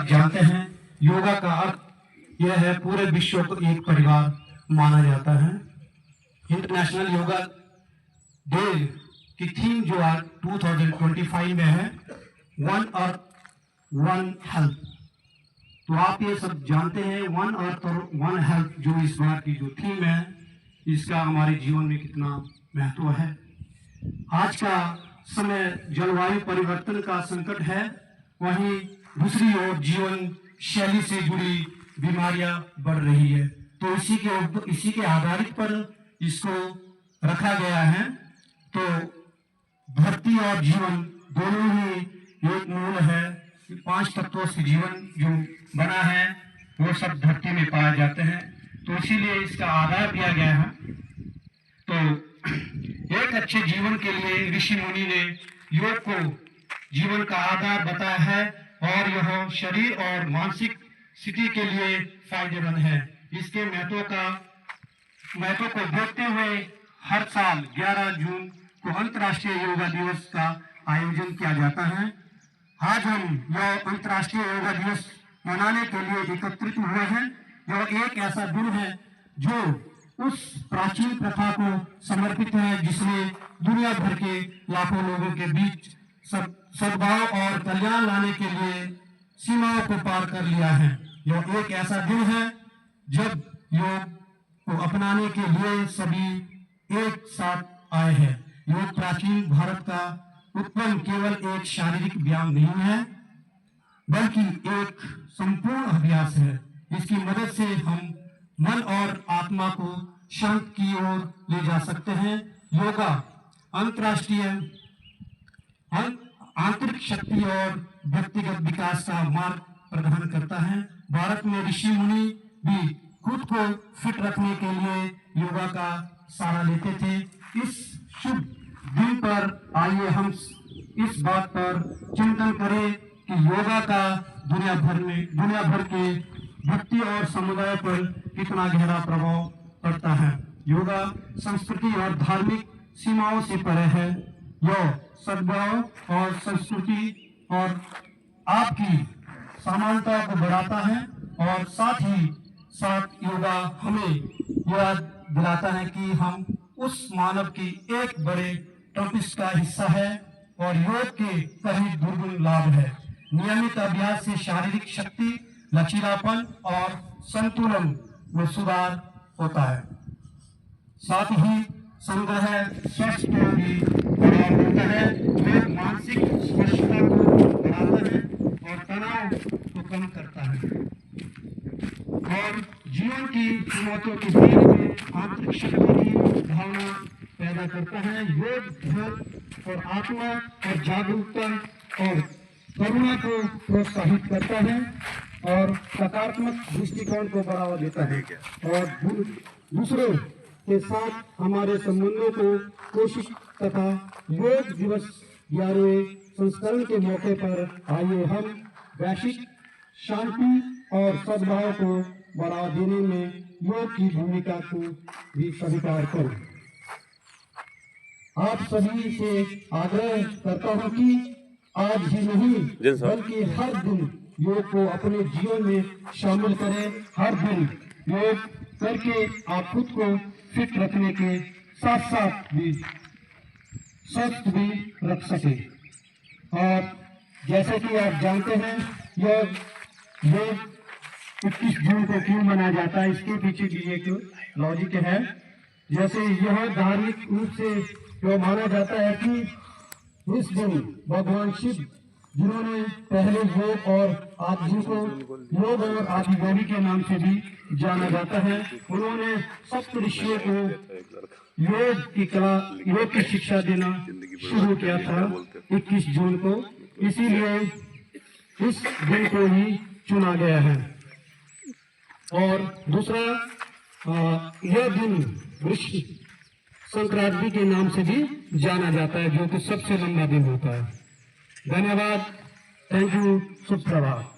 जानते हैं योगा का अर्थ यह है पूरे विश्व को एक परिवार माना जाता है। इंटरनेशनल योगा डे की थीम जो आज 2025 में है, वन अर्थ वन हेल्थ। तो आप ये सब जानते हैं वन अर्थ और वन हेल्थ जो इस बार की जो थीम है, इसका हमारे जीवन में कितना महत्व है। आज का समय जलवायु परिवर्तन का संकट है, वहीं दूसरी ओर जीवन शैली से जुड़ी बीमारियां बढ़ रही है। तो इसी के आधारित पर इसको रखा गया है। तो धरती और जीवन दोनों ही एक मूल है। 5 तत्वों से जीवन जो बना है वो सब धरती में पाए जाते हैं, तो इसीलिए इसका आधार दिया गया है। तो एक अच्छे जीवन के लिए ऋषि मुनि ने योग को जीवन का आधार बताया है और यह शरीर और मानसिक स्थिति के लिए फायदेमंद है। इसके महत्व को देखते हुए हर साल 11 जून को अंतर्राष्ट्रीय योगा दिवस का आयोजन किया जाता है। आज हम यह अंतर्राष्ट्रीय योगा दिवस मनाने के लिए एकत्रित हुए हैं। यह एक ऐसा दिन है जो उस प्राचीन प्रथा को समर्पित है जिसने दुनिया भर के लाखों लोगों के बीच सद्भाव और कल्याण लाने के लिए सीमाओं को पार कर लिया है। यह एक ऐसा दिन है जब योग को अपनाने के लिए सभी एक साथ आए हैं। योग प्राचीन भारत का उत्पन्न केवल एक शारीरिक व्यायाम नहीं है, बल्कि एक संपूर्ण अभ्यास है। इसकी मदद से हम मन और आत्मा को शांत की ओर ले जा सकते हैं। योगा अंतर्राष्ट्रीय आंतरिक शक्ति और व्यक्तिगत विकास का मार्ग प्रदान करता है। भारत में ऋषि मुनि भी खुद को फिट रखने के लिए योगा का सहारा लेते थे। इस शुभ दिन पर आइए हम इस बात पर चिंतन करें कि योगा का दुनिया भर के व्यक्ति और समुदाय पर कितना गहरा प्रभाव पड़ता है। योगा संस्कृति और धार्मिक सीमाओं से परे है। यह सद्भाव और संस्कृति और आपकी समानता को बढ़ाता है और साथ ही साथ योगा हमें याद दिलाता है कि हम उस मानव की एक बड़े टॉपिक का हिस्सा है और योग के कई दुर्गुण लाभ है। नियमित अभ्यास से शारीरिक शक्ति, लचीलापन और संतुलन में सुधार होता है। साथ ही संग्रह स्वास्थ्य को भी बढ़ावा देता है। योग मानसिक स्वस्थता को बढ़ाता है और तनाव को कम करता है और जीवन की चुनौतियों के बीच आंतरिक शक्ति की भावना पैदा करता है। योग धैर्य और आत्मा और जागरूकता और करुणा को प्रोत्साहित करता है और सकारात्मक दृष्टिकोण को बढ़ावा देता है और दूसरों के साथ हमारे संबंधों को कोशिश तथा योग दिवस 11वें संस्करण के मौके पर आइए हम वैश्विक शांति और सद्भाव को बढ़ावा देने में योग की भूमिका को भी स्वीकार करें। आप सभी से आग्रह करता हूं कि आज ही नहीं बल्कि हर दिन योग को अपने जीवन में शामिल करें। हर दिन योग करके आप खुद को फिट रखने के साथ साथ भी स्वस्थ भी रख सके। और जैसे कि आप जानते हैं योग 21 जून को क्यों मनाया जाता है, इसके पीछे भी एक लॉजिक है। जैसे यह धार्मिक रूप से यह माना जाता है कि इस दिन भगवान शिव, जिन्होंने पहले योग और योग और आदि गौरी के नाम से भी जाना जाता है, उन्होंने सप्त ऋषियों को योग की शिक्षा देना शुरू किया था 21 जून को। इसीलिए इस दिन को ही चुना गया है। और दूसरा यह दिन वृश्चिक संक्रांति के नाम से भी जाना जाता है, जो कि सबसे लंबा दिन होता है। धन्यवाद। Thank you. Shubh Prabhat.